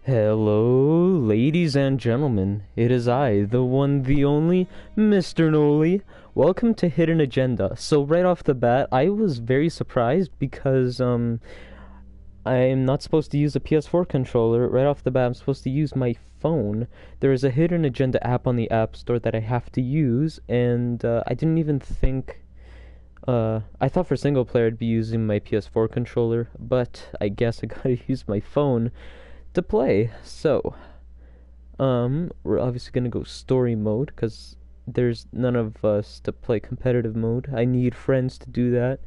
Hello, ladies and gentlemen. It is I, the one, the only, Mr. Noli. Welcome to Hidden Agenda. So right off the bat, I was very surprised because I'm not supposed to use a PS4 controller. Right off the bat, I'm supposed to use my phone. There is a Hidden Agenda app on the App Store that I have to use, and I didn't even think. I thought for single player I'd be using my PS4 controller, but I guess I gotta use my phone to play. So, we're obviously gonna go story mode because there's none of us to play competitive mode. I need friends to do that.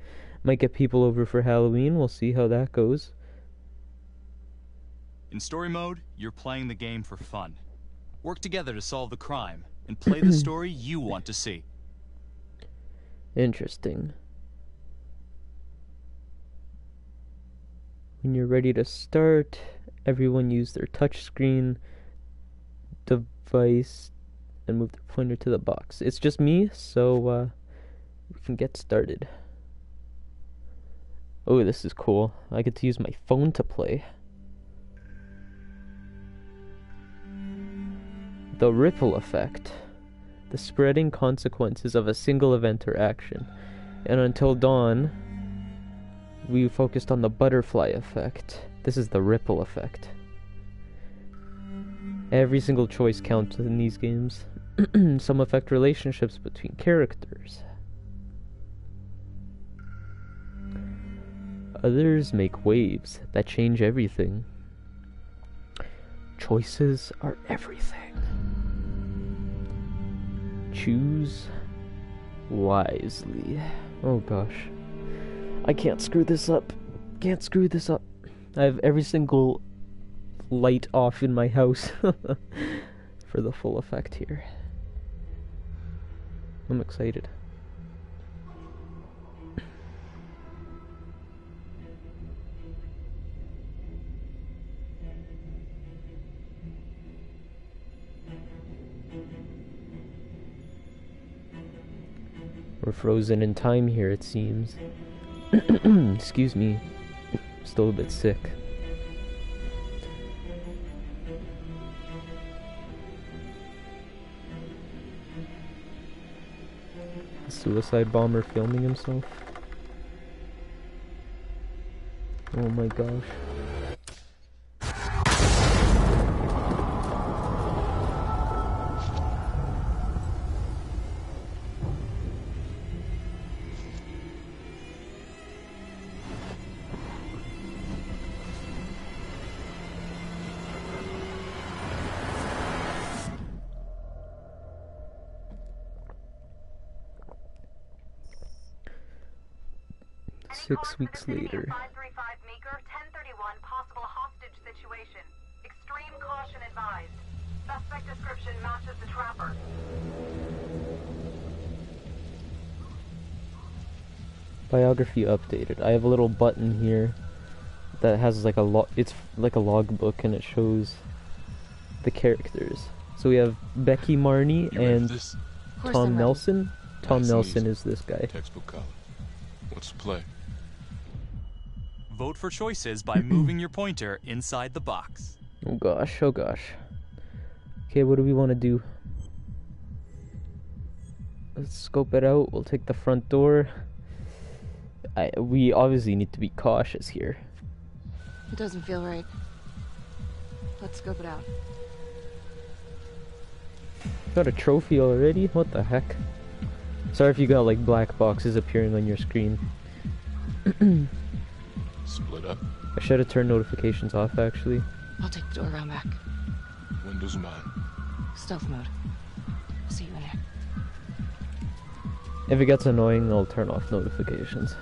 Might get people over for Halloween. We'll see how that goes. In story mode, you're playing the game for fun. Work together to solve the crime and play the story you want to see. Interesting. When you're ready to start, everyone use their touchscreen device and move their pointer to the box. It's just me, so we can get started. Oh, this is cool. I get to use my phone to play. The ripple effect. The spreading consequences of a single event or action. And until dawn, we focused on the butterfly effect. This is the ripple effect. Every single choice counts in these games. Some affect relationships between characters. Others make waves that change everything. Choices are everything. Choose wisely. Oh gosh. I can't screw this up. Can't screw this up. I have every single light off in my house for the full effect here. I'm excited. We're frozen in time here, it seems. Excuse me. Still a bit sick. A suicide bomber filming himself. Oh my gosh. Six weeks later. 535 Meeker, 1031, possible hostage situation. Extreme caution advised. Suspect description matches the trapper. Biography updated. I have a little button here that has like it's like a logbook, and it shows the characters. So we have Becky Marnie and Tom Nelson. Tom Nelson is this guy. Textbook column. What's the play? Vote for choices by moving your pointer inside the box. Oh gosh, oh gosh. Okay, what do we want to do? Let's scope it out. We'll take the front door. We obviously need to be cautious here. It doesn't feel right. Let's scope it out. Got a trophy already? What the heck? Sorry if you got like black boxes appearing on your screen. Split up. I should have turned notifications off actually. I'll take the door around back. Windows mine. Stealth mode. I'll see you in there. If it gets annoying, I'll turn off notifications.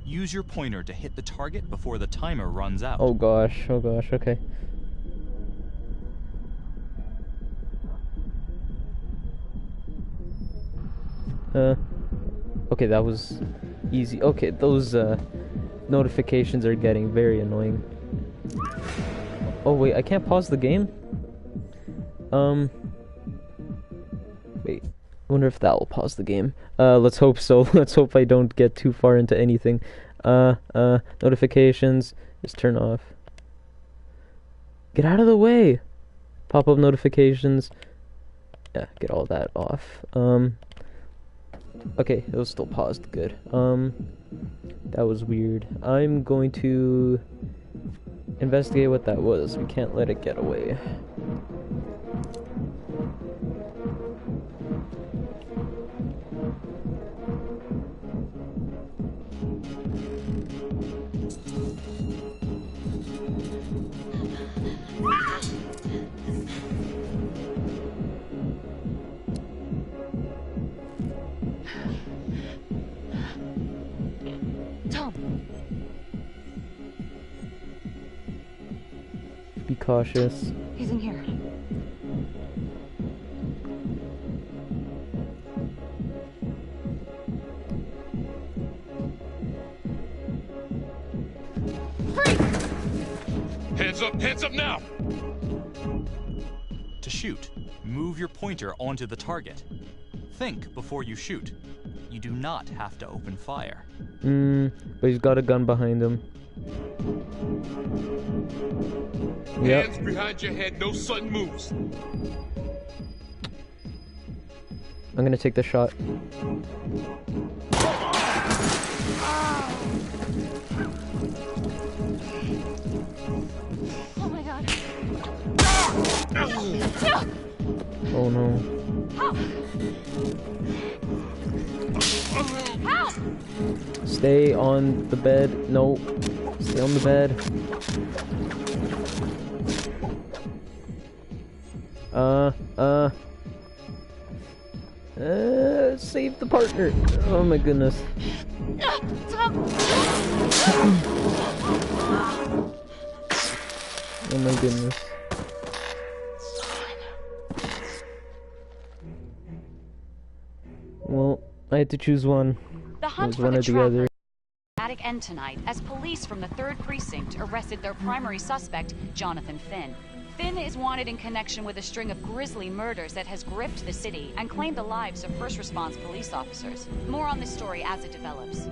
Use your pointer to hit the target before the timer runs out. Oh gosh, okay. Okay, that was easy. Okay, those notifications are getting very annoying. Oh wait, I can't pause the game? Wait. wonder if that will pause the game. Let's hope so. Let's hope I don't get too far into anything. Notifications. Just turn off. Get out of the way! Pop-up notifications. Yeah, get all that off. Okay, it was still paused. Good. That was weird. I'm going to investigate what that was. We can't let it get away. Be cautious. He's in here. Hands up now! To shoot, move your pointer onto the target. Think before you shoot. You do not have to open fire. But he's got a gun behind him. Yep. Hands behind your head, no sudden moves. I'm gonna take the shot. Oh my god. Oh no. Help! Stay on the bed. No. Stay on the bed. Save the partner. Oh my goodness. Oh my goodness. Well, I had to choose one. The hunt It was for one the or the other. trapper dramatic end tonight as police from the 3rd Precinct arrested their primary suspect, Jonathan Finn. Finn is wanted in connection with a string of grisly murders that has gripped the city and claimed the lives of first response police officers. More on this story as it develops.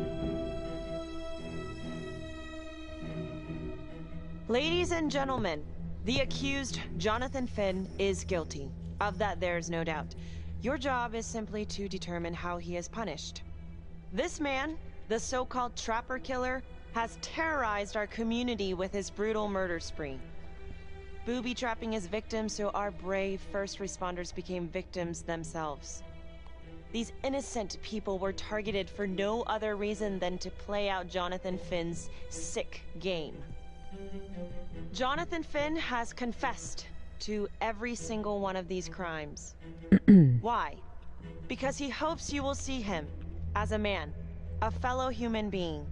Ladies and gentlemen, the accused, Jonathan Finn, is guilty. Of that, there's no doubt. Your job is simply to determine how he is punished. This man, the so-called Trapper Killer, has terrorized our community with his brutal murder spree. Booby-trapping his victims so our brave first responders became victims themselves. These innocent people were targeted for no other reason than to play out Jonathan Finn's sick game. Jonathan Finn has confessed to every single one of these crimes. Why? Because he hopes you will see him as a man, a fellow human being.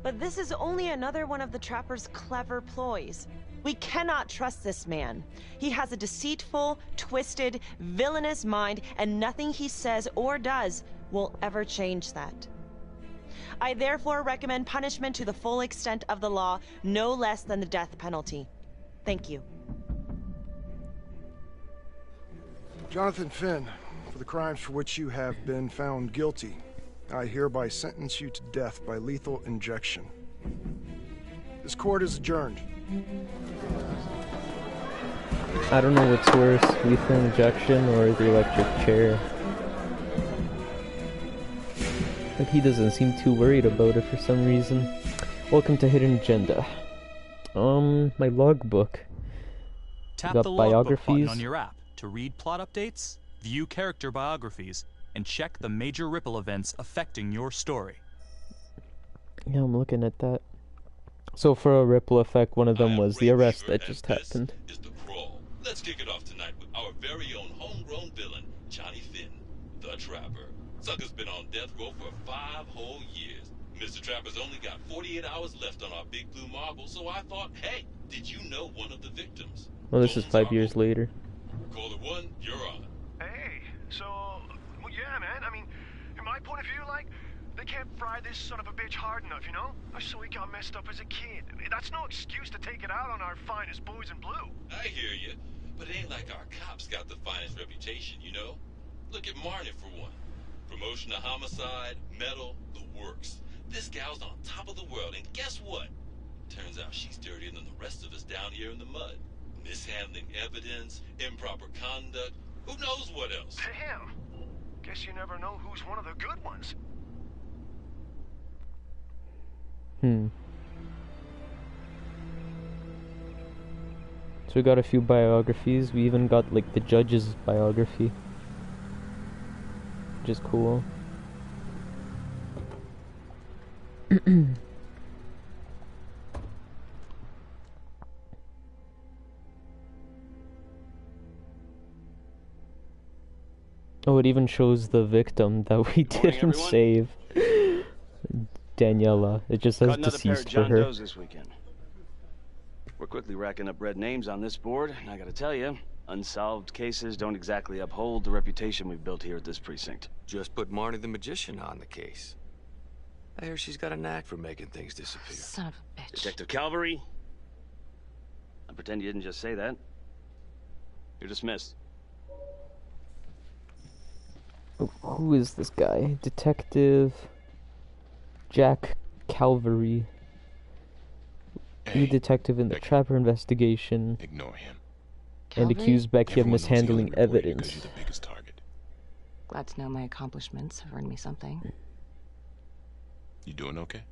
But this is only another one of the Trapper's clever ploys. We cannot trust this man. He has a deceitful, twisted, villainous mind, and nothing he says or does will ever change that. I therefore recommend punishment to the full extent of the law, no less than the death penalty. Thank you. Jonathan Finn, for the crimes for which you have been found guilty, I hereby sentence you to death by lethal injection. This court is adjourned. I don't know what's worse, lethal injection or the electric chair. Like, he doesn't seem too worried about it for some reason. Welcome to Hidden Agenda. My logbook. Tap got the logbook button biographies. on your app to read plot updates, view character biographies, and check the major ripple events affecting your story. Yeah, I'm looking at that. So for a ripple effect, one of them was the arrest that just happened. Is the Crawl. Let's kick it off tonight with our very own homegrown villain, Johnny Finn, the Trapper. Sucker's been on death row for 5 whole years. Mr. Trapper's only got 48 hours left on our big blue marble, so I thought, hey, did you know one of the victims? Well, this is 5 years later. Caller 1, you're on. Hey, so, well, yeah, man, I mean, in my point of view, like, they can't fry this son of a bitch hard enough, you know? So he got messed up as a kid. That's no excuse to take it out on our finest boys in blue. I hear you, but it ain't like our cops got the finest reputation, you know? Look at Marnie for one. Promotion to homicide, medal, the works. This gal's on top of the world, and guess what? Turns out she's dirtier than the rest of us down here in the mud. Mishandling evidence, improper conduct, who knows what else? Damn. Guess you never know who's one of the good ones. So we got a few biographies. We even got like the judge's biography, which is cool. Oh, it even shows the victim that we didn't save. Daniela. It just says deceased for her. This weekend. We're quickly racking up red names on this board, and I gotta tell you, unsolved cases don't exactly uphold the reputation we've built here at this precinct. Just put Marnie the Magician on the case. I hear she's got a knack for making things disappear. Son of a bitch. Detective Calvary? I pretend you didn't just say that. You're dismissed. Who is this guy? Detective Jack Calvary. Lead detective in the Trapper investigation. Ignore him. And accused Becky of mishandling evidence. You're the biggest target. Glad to know my accomplishments have earned me something. You doing okay?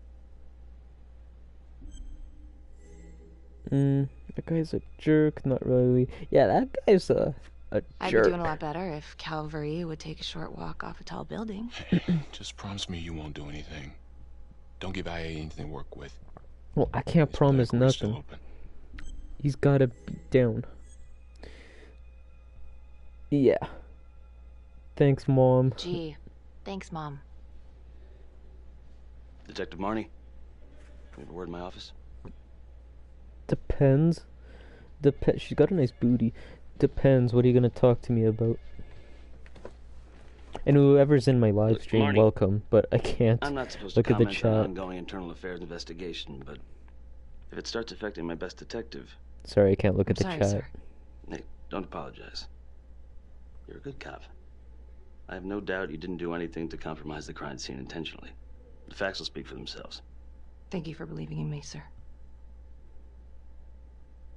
That guy's a jerk. Not really. Yeah, that guy's a jerk. I'd be doing a lot better if Calvary would take a short walk off a tall building. Just promise me you won't do anything. Don't give IA anything to work with. Well, I can't promise nothing. He's gotta be down. Yeah. Thanks, Mom. Gee, thanks, Mom. Detective Marnie, we have a word in my office. Depends. She's got a nice booty. Depends. What are you gonna talk to me about? And whoever's in my live stream, Marnie, welcome. But I can't. I'm not supposed look to at the comment chat. on an ongoing internal affairs investigation, but if it starts affecting my best detective... Sorry, I can't look at the sorry, chat. Sir. Hey, don't apologize. You're a good cop. I have no doubt you didn't do anything to compromise the crime scene intentionally. The facts will speak for themselves. Thank you for believing in me, sir.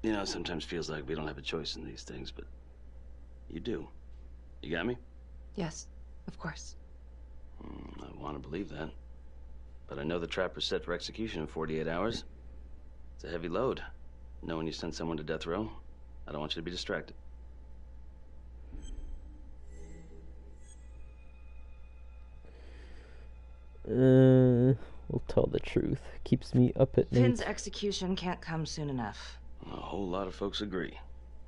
You know, it sometimes feels like we don't have a choice in these things, but you do. You got me? Yes, of course. I want to believe that. But I know the Trapper's set for execution in 48 hours. It's a heavy load. Knowing you send someone to death row, I don't want you to be distracted. We'll tell the truth. Keeps me up at night. Finn's execution can't come soon enough. A whole lot of folks agree.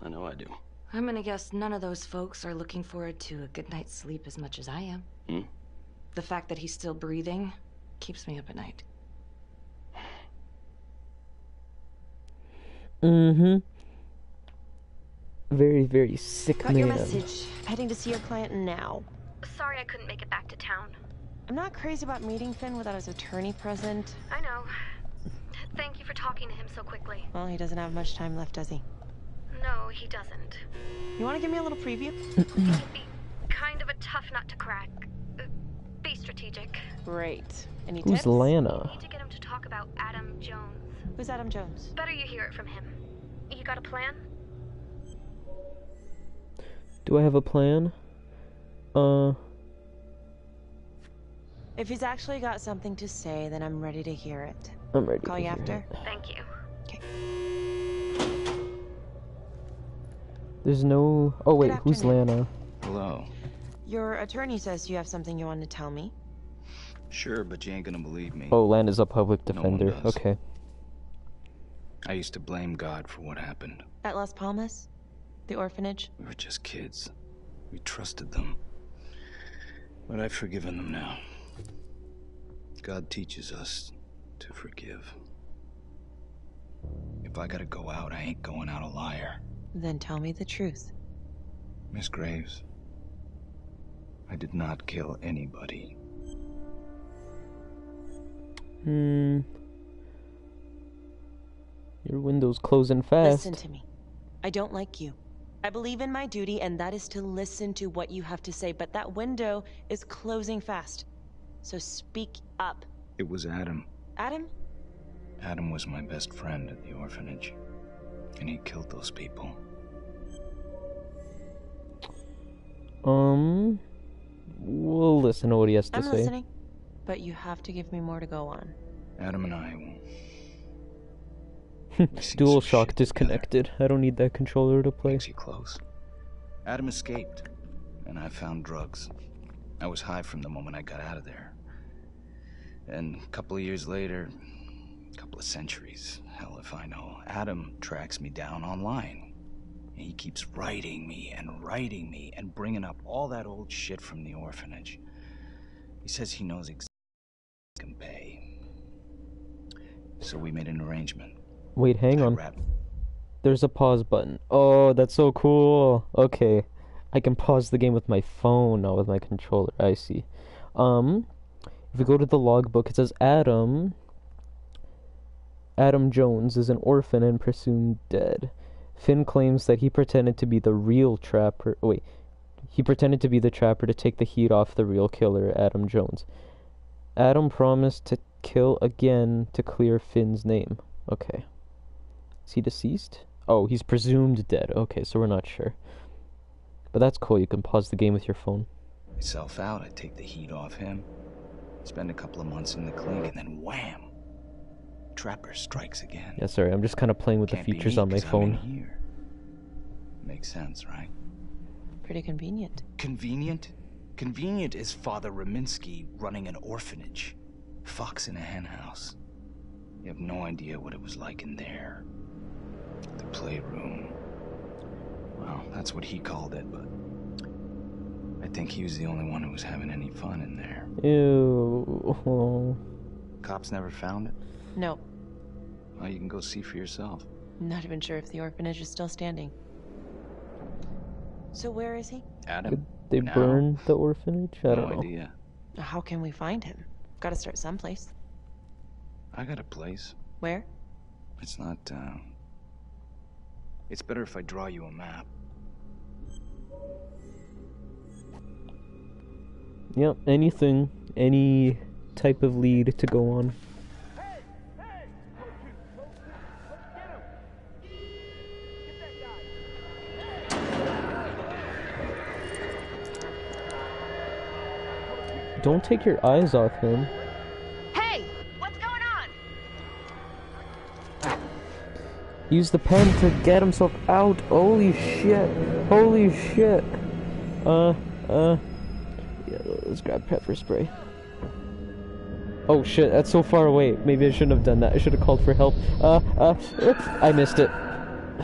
I know I do. I'm gonna guess none of those folks are looking forward to a good night's sleep as much as I am. The fact that he's still breathing keeps me up at night. Very, very sick Got man. your message. Heading to see your client now. Sorry I couldn't make it back to town. I'm not crazy about meeting Finn without his attorney present. I know. Thank you for talking to him so quickly. Well, he doesn't have much time left, does he? No, he doesn't. You want to give me a little preview? It can be kind of a tough nut to crack. Be strategic. Great. Any Who's tips? Lana? Need to get him to talk about Adam Jones. Who's Adam Jones? Better you hear it from him. You got a plan? Do I have a plan? If he's actually got something to say, then I'm ready to hear it. I'm ready. Call you after? Thank you. Okay. There's no... Oh wait, Good who's afternoon. Lana? Hello. Your attorney says you have something you wanted to tell me. Sure, but you ain't gonna believe me. Oh, Lana's a public No one defender. does. Okay. I used to blame God for what happened. At Las Palmas? The orphanage? We were just kids. We trusted them. But I've forgiven them now. God teaches us to forgive. If I gotta go out, I ain't going out a liar. Then tell me the truth. Miss Graves, I did not kill anybody. Your window's closing fast. Listen to me. I don't like you. I believe in my duty, and that is to listen to what you have to say, but that window is closing fast. So speak up. It was Adam. Adam? Adam was my best friend at the orphanage, and he killed those people. We'll listen to what he has to I'm say. listening, but you have to give me more to go on. Adam and I will... DualShock disconnected. I don't need that controller to play. Makes you close. Adam escaped, and I found drugs. I was high from the moment I got out of there. And a couple of years later, a couple of centuries, hell if I know, Adam tracks me down online. And he keeps writing me and bringing up all that old shit from the orphanage. He says he knows exactly what he can pay. So we made an arrangement. Wait, hang on. There's a pause button. Oh, that's so cool. Okay. I can pause the game with my phone, not with my controller. I see. If we go to the logbook, it says Adam Jones is an orphan and presumed dead. Finn claims that he pretended to be the real trapper. Wait. He pretended to be the trapper to take the heat off the real killer, Adam Jones. Adam promised to kill again to clear Finn's name. Okay. Is he deceased? Oh, he's presumed dead. Okay, so we're not sure. But that's cool, you can pause the game with your phone. Myself out, I take the heat off him. Spend a couple of months in the clink, and then wham! Trapper strikes again. Yeah, sorry, I'm just kind of playing with the features on my phone. I'm in here. Makes sense, right? Pretty convenient. Convenient? Convenient is Father Raminsky running an orphanage. Fox in a henhouse. You have no idea what it was like in there. The playroom. Well, that's what he called it, but I think he was the only one who was having any fun in there. Ew. Cops never found it? No. Well, you can go see for yourself. Not even sure if the orphanage is still standing. So where is he? Adam? Did they burn the orphanage? I don't know. No idea. How can we find him? Gotta start someplace. I got a place. Where? It's not, It's better if I draw you a map. Yep, anything. Any type of lead to go on. Don't take your eyes off him. Hey, what's going on? Use the pen to get himself out. Holy shit. Holy shit. Yeah, let's grab pepper spray. Oh shit, that's so far away. Maybe I shouldn't have done that. I should have called for help. I missed it.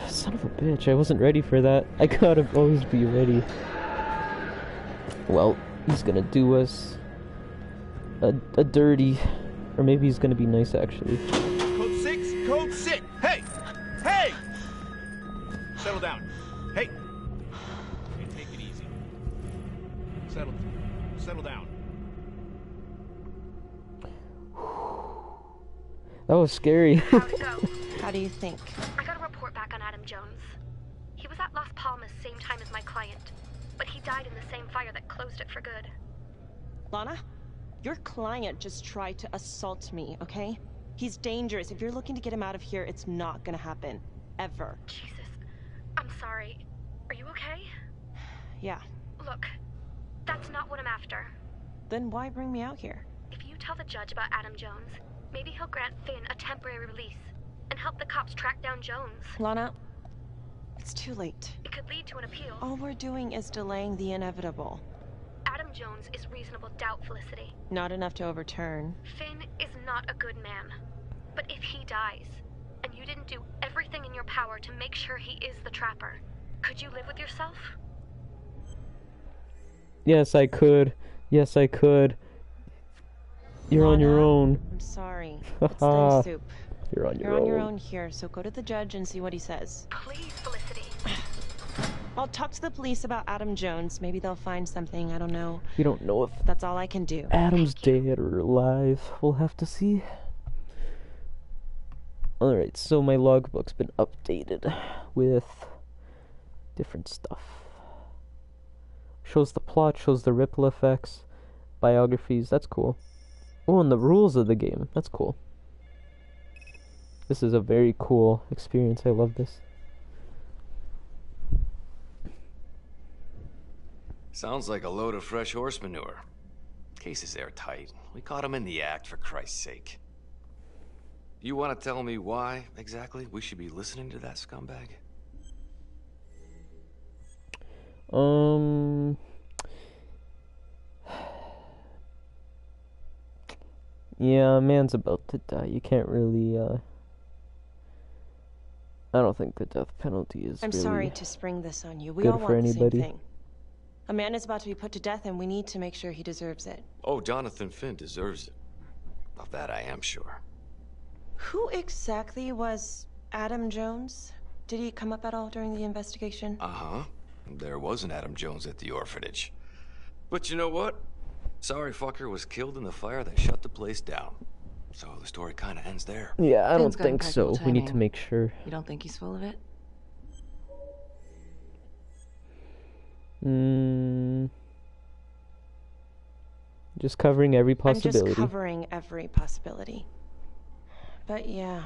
Son of a bitch, I wasn't ready for that. I gotta always be ready. Well, he's gonna do us a dirty, or maybe he's gonna be nice actually. Code 6, code 6. Hey! Hey! Settle down. Hey! Hey, take it easy. Settle down. That was scary. How do you think? I got a report back on Adam Jones. He was at Las Palmas same time as my client, but he died in the same fire that closed it for good. Lana, your client just tried to assault me, okay? He's dangerous. If you're looking to get him out of here, it's not gonna happen. Ever. Jesus. I'm sorry. Are you okay? Yeah. Look, that's not what I'm after. Then why bring me out here? If you tell the judge about Adam Jones, maybe he'll grant Finn a temporary release and help the cops track down Jones. Lana, it's too late. It could lead to an appeal. All we're doing is delaying the inevitable. Adam Jones is reasonable doubt, Felicity. Not enough to overturn. Finn is not a good man. But if he dies, and you didn't do everything in your power to make sure he is the trapper, could you live with yourself? Yes, I could. Yes, I could. You're Lana, on your own. I'm sorry. It's thin soup. You're on You're on your own here, so go to the judge and see what he says. Please, Felicity. I'll talk to the police about Adam Jones. Maybe they'll find something. I don't know. We don't know if That's all I can do. Adam's dead or alive. We'll have to see. Alright, so my logbook's been updated with different stuff. Shows the plot, shows the ripple effects, biographies. That's cool. Oh, and the rules of the game. That's cool. This is a very cool experience. I love this. Sounds like a load of fresh horse manure. Case is airtight. We caught him in the act, for Christ's sake. You want to tell me why, exactly, we should be listening to that scumbag? Yeah, a man's about to die. You can't really, I don't think the death penalty is I'm really sorry to spring this on you. We good all for want the anybody. same thing. A man is about to be put to death, and we need to make sure he deserves it. Oh, Jonathan Finn deserves it. Of that I am sure. Who exactly was Adam Jones? Did he come up at all during the investigation? Uh-huh. There was an Adam Jones at the orphanage. But you know what? Sorry fucker was killed in the fire that shut the place down. So the story kind of ends there. Yeah, I don't Finn's got think so. impeccable We need to timing. make sure. You don't think he's full of it? Just covering every I'm possibility. just covering every possibility. But yeah,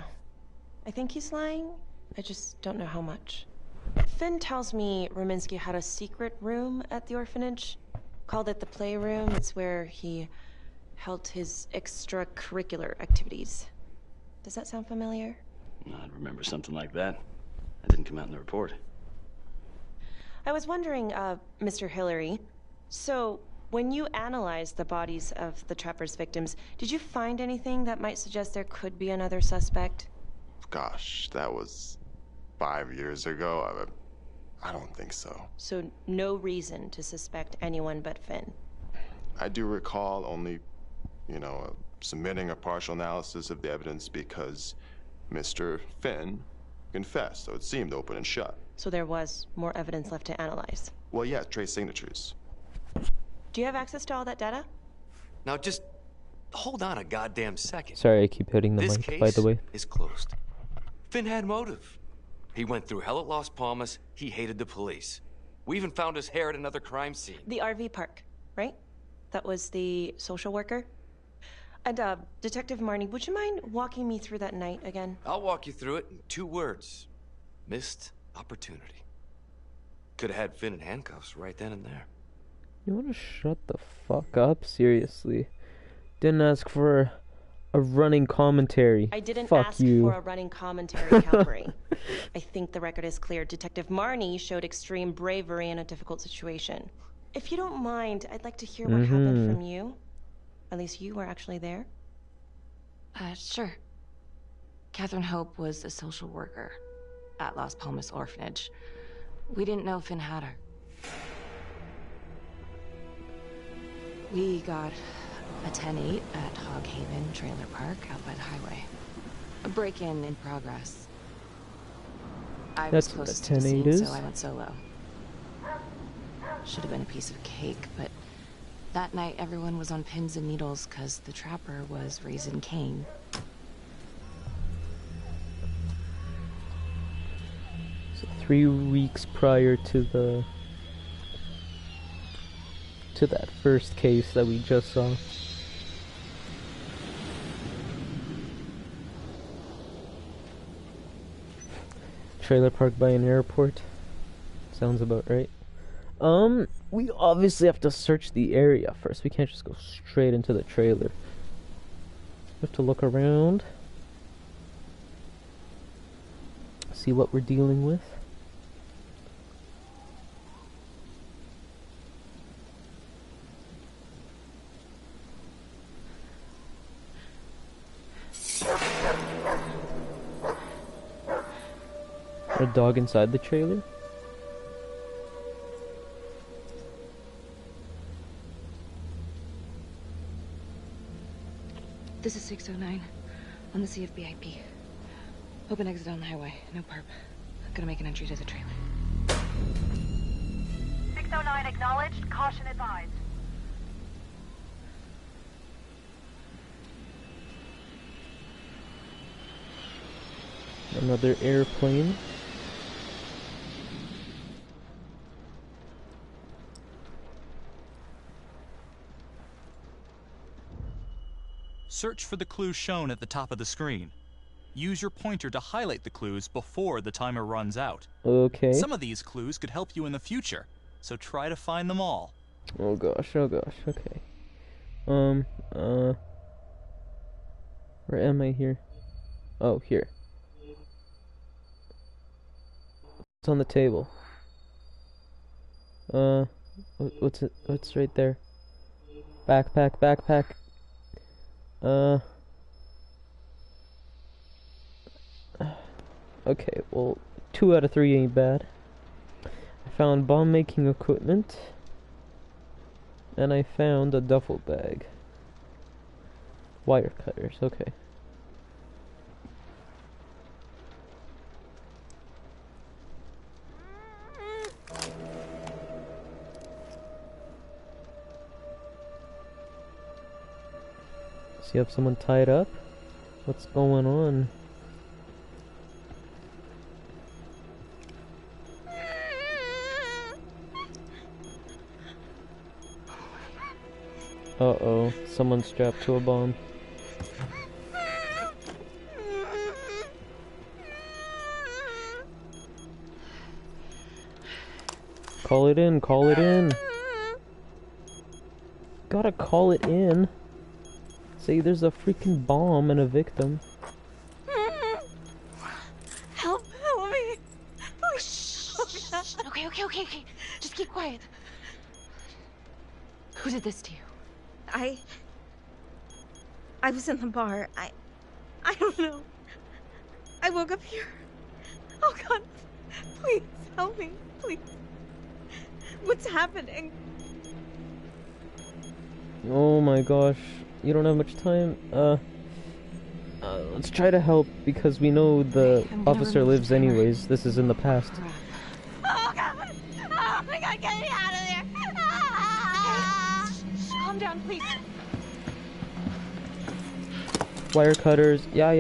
I think he's lying. I just don't know how much. Finn tells me Rominsky had a secret room at the orphanage. Called it the playroom. It's where he held his extracurricular activities. Does that sound familiar? I'd remember something like that. That didn't come out in the report. I was wondering, Mr. Hillary, so when you analyzed the bodies of the Trapper's victims, did you find anything that might suggest there could be another suspect? Gosh, that was 5 years ago. I don't think so. So no reason to suspect anyone but Finn. I do recall only, submitting a partial analysis of the evidence because Mr. Finn confessed, so it seemed open and shut. So there was more evidence left to analyze. Well, yeah, trace signatures. Do you have access to all that data? Now just hold on a goddamn second. Sorry, I keep hitting the This mic, case by the way. is closed. Finn had motive. He went through hell at Las Palmas. He hated the police. We even found his hair at another crime scene. The RV park, right? That was the social worker? And, Detective Marnie, would you mind walking me through that night again? I'll walk you through it in 2 words. Missed opportunity. Could have had Finn in handcuffs right then and there. You wanna shut the fuck up? Seriously. Didn't ask for a running commentary. I didn't Fuck ask you. for a running commentary, Calvary. I think the record is clear. Detective Marnie showed extreme bravery in a difficult situation. If you don't mind, I'd like to hear what happened from you. At least you were actually there. Sure. Catherine Hope was a social worker at Las Palmas Orphanage. We didn't know Finn had her. We got a 10-8 at Hog Haven Trailer Park out by the highway. A break-in in progress. I was That's what close a to the 10-8 scene, is. so I went solo. Should have been a piece of cake, but that night everyone was on pins and needles because the Trapper was raising Cain. So 3 weeks prior to that first case that we just saw. Trailer park by an airport. Sounds about right. We obviously have to search the area first. We can't just go straight into the trailer. We have to look around. See what we're dealing with. A dog inside the trailer? This is 609 on the CFBIP. Open exit on the highway. No perp. Gonna make an entry to the trailer. 609 acknowledged. Caution advised. Another airplane. Search for the clues shown at the top of the screen. Use your pointer to highlight the clues before the timer runs out. Okay. Some of these clues could help you in the future, so try to find them all. Oh gosh, okay. Where am I here? Oh, here. It's on the table. What's it? What's right there? Backpack. Okay, well, 2 out of 3 ain't bad. I found bomb-making equipment. And I found a duffel bag. Wire cutters, okay. So you have someone tied up? What's going on? Uh-oh, someone's strapped to a bomb. Call it in, call it in. Gotta call it in. Say there's a freaking bomb and a victim. Help me. Oh, shh. Okay. Just keep quiet. Who did this to you? I was in the bar. I don't know. I woke up here. Oh God, please help me, please. What's happening? Oh my gosh, you don't have much time. Let's try to help because we know the officer lives anyways. This is in the past. Oh God! Oh my God, get me out of there! Calm down, please. Wire cutters. Yeah.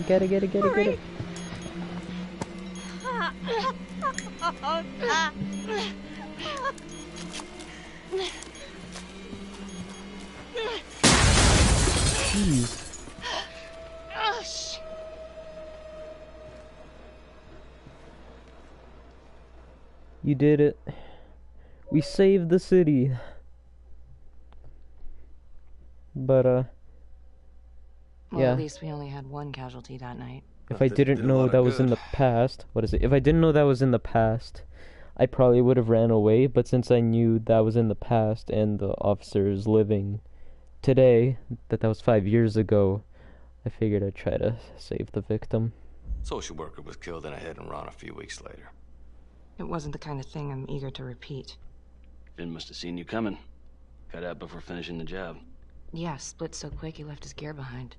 Get it. Jeez. You did it. We saved the city. But, Well, yeah. at least we only had one casualty that night. If I didn't know that was in the past, what is it? If I didn't know that was in the past, I probably would have ran away. But since I knew that was in the past and the officer is living today, that was 5 years ago, I figured I'd try to save the victim. Social worker was killed in a hit and run a few weeks later. It wasn't the kind of thing I'm eager to repeat. Finn must have seen you coming. Cut out before finishing the job. Yeah, split so quick he left his gear behind.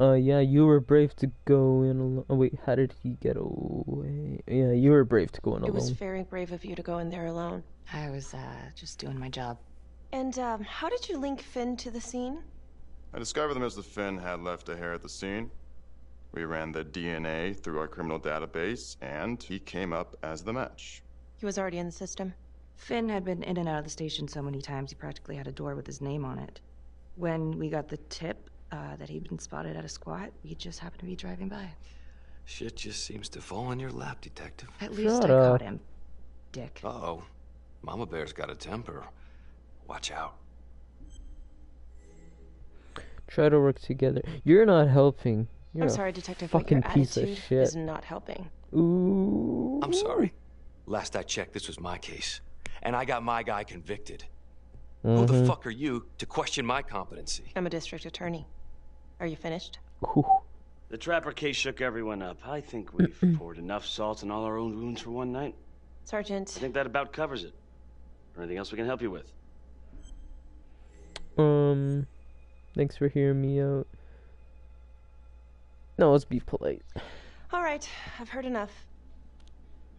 Yeah, you were brave to go in alone. Oh, wait, how did he get away? Yeah, you were brave to go in alone. It was very brave of you to go in there alone. I was, just doing my job. And, how did you link Finn to the scene? I discovered that Mr. Finn had left a hair at the scene. We ran the DNA through our criminal database, and he came up as the match. He was already in the system. Finn had been in and out of the station so many times he practically had a door with his name on it. When we got the tip that he'd been spotted at a squat, we just happened to be driving by. Shit just seems to fall in your lap, Detective. At least I caught him, dick. Uh-oh. Mama Bear's got a temper. Watch out. Try to work together. You're not helping. You're I'm sorry, Detective, but fucking your piece of attitude shit. is not helping. Ooh. I'm sorry. Last I checked, this was my case. And I got my guy convicted. Who the fuck are you to question my competency? I'm a district attorney. Are you finished? The Trapper case shook everyone up. I think we've poured enough salt in all our own wounds for one night. Sergeant. I think that about covers it. Or anything else we can help you with? Thanks for hearing me out. No, let's be polite. All right, I've heard enough.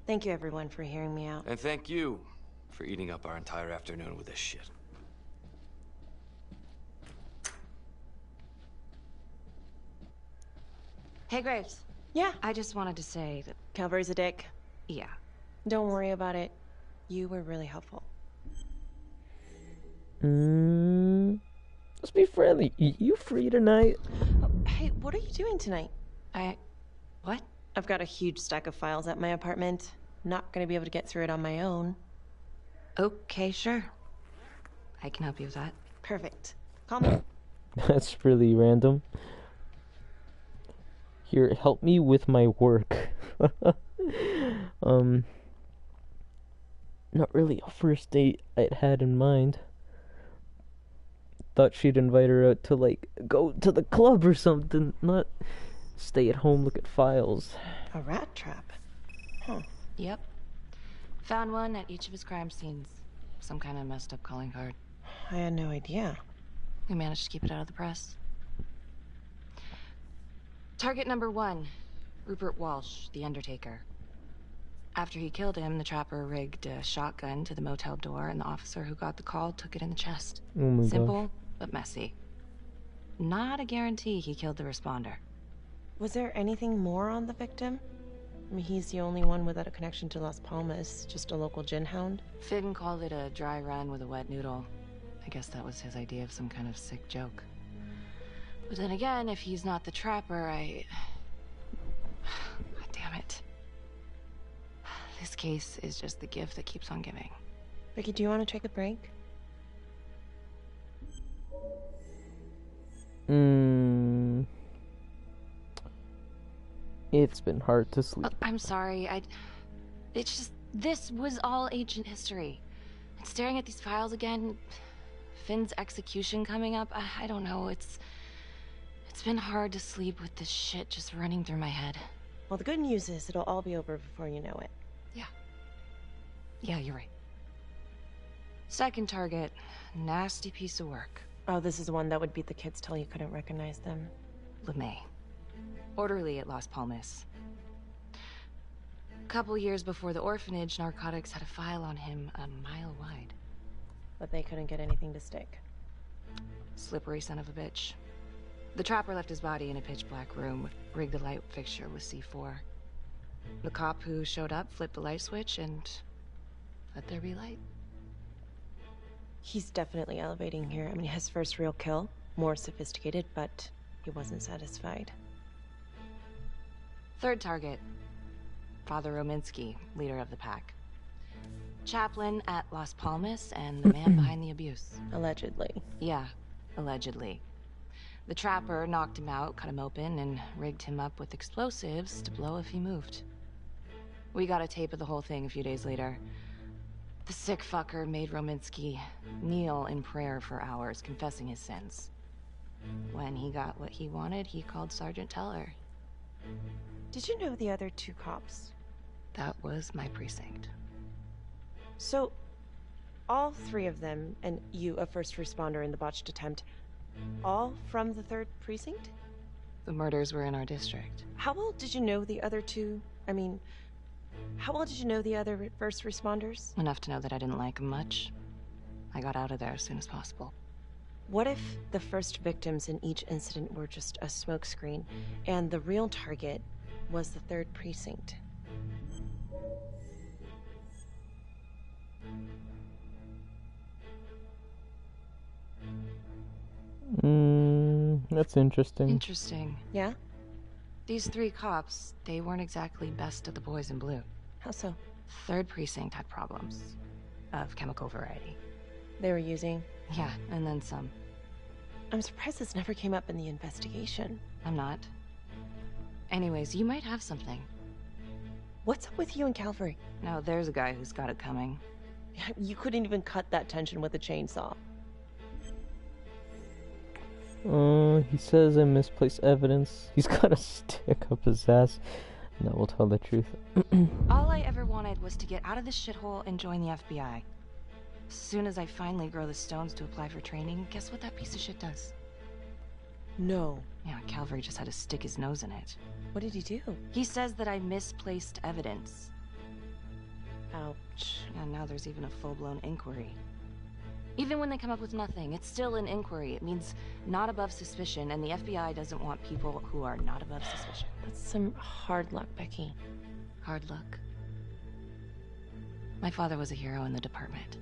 Thank you, everyone, for hearing me out. And thank you for eating up our entire afternoon with this shit. Hey, Graves. Yeah? I just wanted to say that... Calvary's a dick. Yeah. Don't worry about it. You were really helpful. Let's be friendly. You free tonight? Oh, hey, what are you doing tonight? What? I've got a huge stack of files at my apartment. Not gonna be able to get through it on my own. Okay, sure. I can help you with that. Perfect. Call me. That's really random. Here, help me with my work. Not really a first date I'd had in mind. Thought she'd invite her out to, like, go to the club or something, not stay at home, look at files. A rat trap? Huh. Yep. Found one at each of his crime scenes. Some kind of messed up calling card. I had no idea. We managed to keep it out of the press. Target number 1, Rupert Walsh, the Undertaker. After he killed him, the trapper rigged a shotgun to the motel door, and the officer who got the call took it in the chest. Oh my Simple, gosh. but messy. Not a guarantee he killed the responder. Was there anything more on the victim? I mean, he's the only one without a connection to Las Palmas, just a local gin hound. Finn called it a dry run with a wet noodle. I guess that was his idea of some kind of sick joke. But then again, if he's not the trapper, God damn it. This case is just the gift that keeps on giving. Ricky, do you want to take a break? It's been hard to sleep. I'm sorry, it's just, this was all ancient history. And staring at these files again, Finn's execution coming up, I don't know, it's been hard to sleep with this shit just running through my head. Well, the good news is it'll all be over before you know it. Yeah, you're right. Second target, nasty piece of work. Oh, this is the one that would beat the kids till you couldn't recognize them. LeMay. Orderly at Las Palmas. A couple years before the orphanage, narcotics had a file on him a mile wide. But they couldn't get anything to stick. Slippery son of a bitch. The trapper left his body in a pitch-black room, rigged the light fixture with C4. The cop who showed up flipped the light switch and let there be light. He's definitely elevating here. I mean, his first real kill, more sophisticated, but he wasn't satisfied. Third target, Father Rominsky, leader of the pack. Chaplain at Las Palmas and the man behind the abuse. Allegedly. Yeah, allegedly. The trapper knocked him out, cut him open, and rigged him up with explosives to blow if he moved. We got a tape of the whole thing a few days later. The sick fucker made Rominsky kneel in prayer for hours, confessing his sins. When he got what he wanted, he called Sergeant Teller. Did you know the other 2 cops? That was my precinct. So, all 3 of them, and you, a first responder in the botched attempt, all from the 3rd precinct? The murders were in our district. How well did you know the other 2? I mean, how well did you know the other first responders? Enough to know that I didn't like them much. I got out of there as soon as possible. What if the first victims in each incident were just a smokescreen, and the real target was the 3rd precinct? That's interesting. Interesting. Yeah? These 3 cops, they weren't exactly best of the boys in blue. How so? 3rd precinct had problems. Of chemical variety. They were using? Yeah, and then some. I'm surprised this never came up in the investigation. I'm not. Anyways, you might have something. What's up with you and Calvary? Now there's a guy who's got it coming. You couldn't even cut that tension with a chainsaw. He says I misplaced evidence. He's got a stick up his ass. And that will tell the truth. All I ever wanted was to get out of this shithole and join the FBI. As soon as I finally grow the stones to apply for training, guess what that piece of shit does? No. Yeah, Calvary just had to stick his nose in it. What did he do? He says that I misplaced evidence. Ouch. And now there's even a full-blown inquiry. Even when they come up with nothing, it's still an inquiry. It means not above suspicion, and the FBI doesn't want people who are not above suspicion. That's some hard luck, Becky. Hard luck? My father was a hero in the department.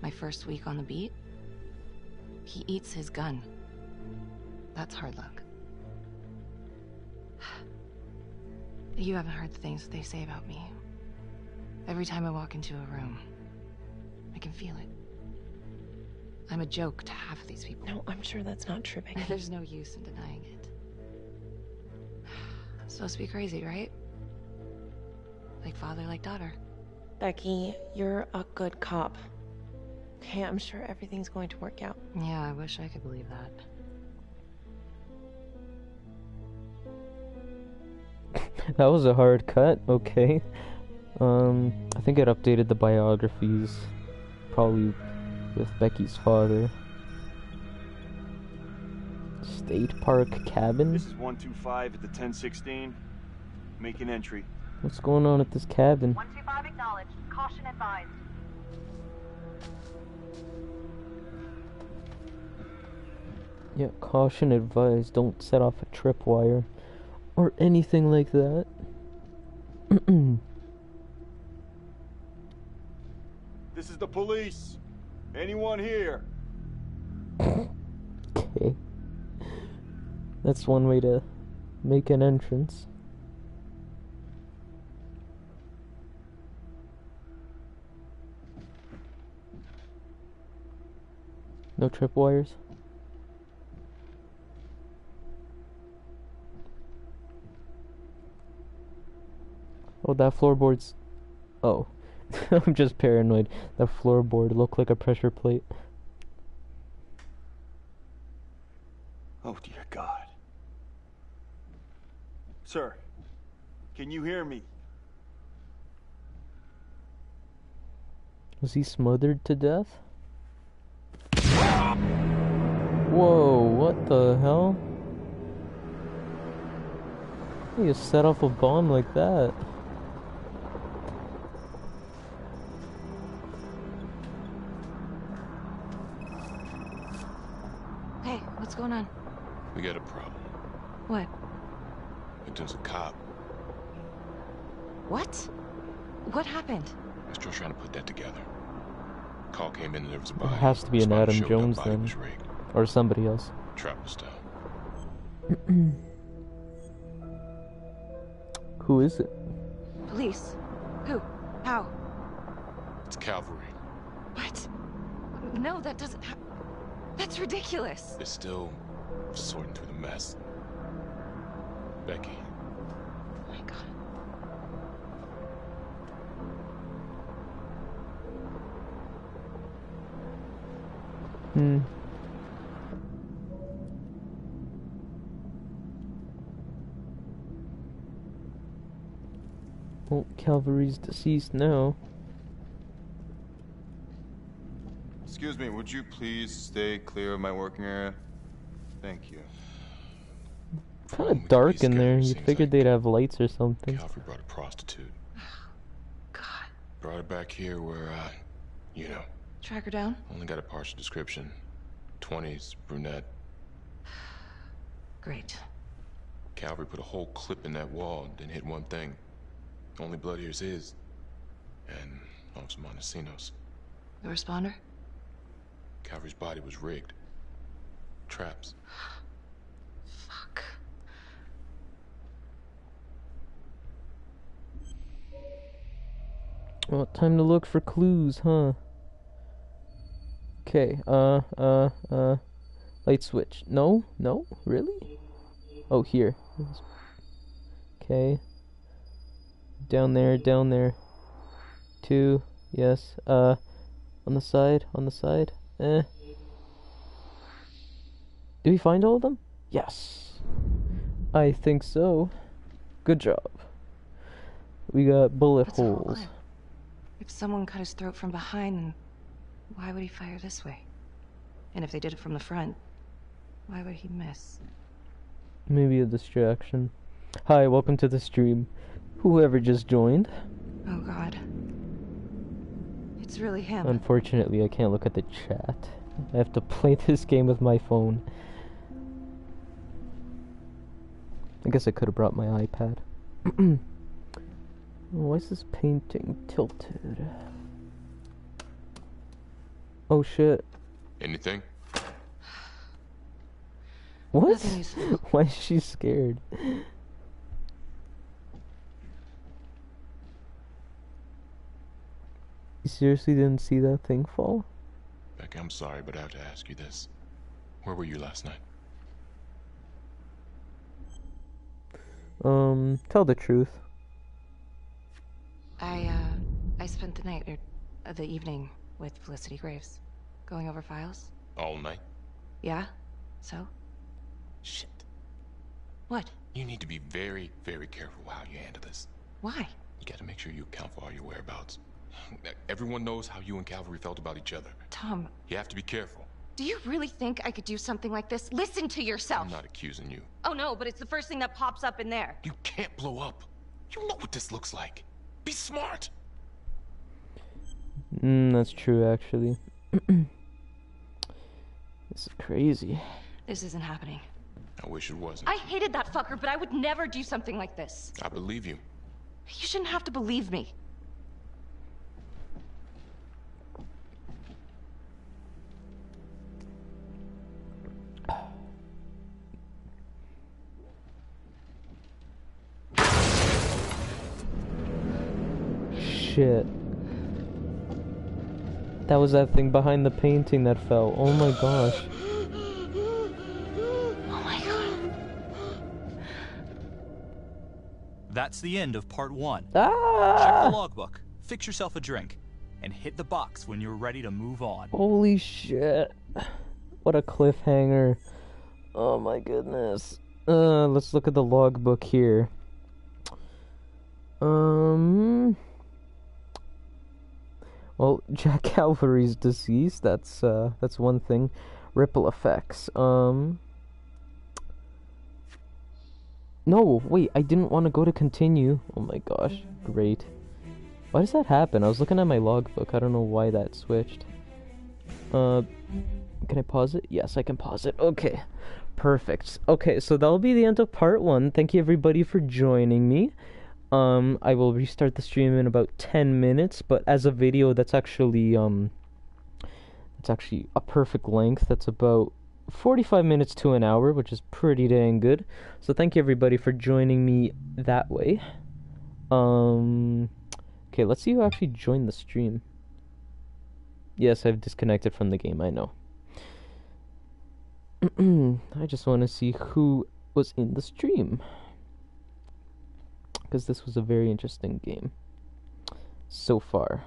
My first week on the beat, He eats his gun. That's hard luck. You haven't heard the things that they say about me. Every time I walk into a room, I can feel it. I'm a joke to half of these people. No, I'm sure that's not true, Becky. There's no use in denying it. I'm supposed to be crazy, right? Like father, like daughter. Becky, you're a good cop. Okay, I'm sure everything's going to work out. Yeah, I wish I could believe that. That was a hard cut, okay. I think it updated the biographies, probably with Becky's father. State Park Cabin? This is 125 at the 1016. Make an entry. What's going on at this cabin? 125 acknowledged. Caution advised. Yeah, caution advised, don't set off a tripwire or anything like that. This is the police. Anyone here? Okay. That's one way to make an entrance. No tripwires? Oh, that floorboard's... Oh. I'm just paranoid. That floorboard looked like a pressure plate. Oh, dear God. Sir, can you hear me? Was he smothered to death? Whoa, what the hell? He just set off a bomb like that. Hey, what's going on? We got a problem. What? Victim's a cop. What? What happened? I'm still trying to put that together. Call came in and there was a It body. has to be an Responder Adam showed up, Jones body then. was rigged. Or somebody else. Trapper style. Who is it? Police. Who? How? It's cavalry. What? No, that doesn't That's ridiculous. They're still sorting through the mess. Becky. Oh my God. Well, Calvary's deceased now. Excuse me, would you please stay clear of my working area? Thank you. Kind of dark in there. You figured they'd have lights or something. Calvary brought a prostitute. God. Brought her back here where, you know. Track her down? Only got a partial description. 20s, brunette. Great. Calvary put a whole clip in that wall, then hit one thing. Only blood here's his. And Officer Montesinos. The responder? Calvary's body was rigged. Traps. Fuck. Well, time to look for clues, huh? Okay, light switch. No? No? Really? Oh, here. Okay. Down there, down there. 2, yes. On the side, Did we find all of them? Yes. I think so. Good job. We got bullet That's a whole holes. clip. If someone cut his throat from behind, then why would he fire this way? And if they did it from the front, why would he miss? Maybe a distraction. Hi, welcome to the stream. Whoever just joined. Oh God. It's really him. Unfortunately, I can't look at the chat. I have to play this game with my phone. I guess I could have brought my iPad. Why is this painting tilted? Oh shit. Anything? What? Nothing useful. Why is she scared? You seriously didn't see that thing fall? Beck, I'm sorry, but I have to ask you this. Where were you last night? Tell the truth. I spent the night, or the evening, with Felicity Graves. Going over files. All night? Yeah? So? Shit. What? You need to be very, very careful how you handle this. Why? You gotta make sure you account for all your whereabouts. Everyone knows how you and Calvary felt about each other. Tom. You have to be careful. Do you really think I could do something like this? Listen to yourself! I'm not accusing you. Oh no, but it's the first thing that pops up in there. You can't blow up. You know what this looks like. Be smart. That's true, actually. This is crazy. This isn't happening. I wish it wasn't. I hated that fucker, but I would never do something like this. I believe you. You shouldn't have to believe me. Shit. That was that thing behind the painting that fell. Oh my gosh. Oh my god. That's the end of part 1. Ah! Check the logbook, fix yourself a drink, and hit the box when you're ready to move on. Holy shit. What a cliffhanger. Oh my goodness. Let's look at the logbook here. Well, Jack Calvary's deceased. That's one thing. Ripple effects. No, wait, I didn't want to go to continue. Oh my gosh, great. Why does that happen? I was looking at my logbook. I don't know why that switched. Can I pause it? Yes, I can pause it. Okay, perfect. Okay, so that'll be the end of part 1. Thank you everybody for joining me. I will restart the stream in about 10 minutes, but as a video, that's actually a perfect length. That's about 45 minutes to an hour, which is pretty dang good. So thank you everybody for joining me that way. Okay, let's see who actually joined the stream. Yes, I've disconnected from the game, I know. I just want to see who was in the stream, because this was a very interesting game so far.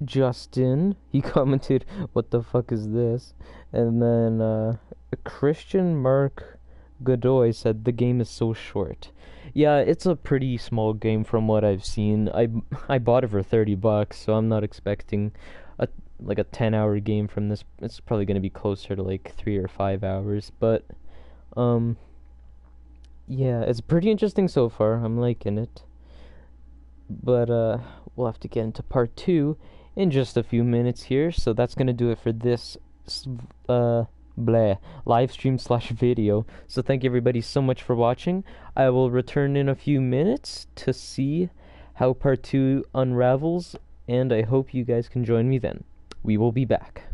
Justin, he commented, "What the fuck is this?" And then Christian Mark Godoy said, "The game is so short." Yeah, it's a pretty small game from what I've seen. I bought it for $30, so I'm not expecting a 10-hour game from this. It's probably going to be closer to like 3 or 5 hours, but yeah, it's pretty interesting so far. I'm liking it. But we'll have to get into part 2 in just a few minutes here. So that's going to do it for this live stream / video. So thank you everybody so much for watching. I will return in a few minutes to see how part 2 unravels, and I hope you guys can join me then. We will be back.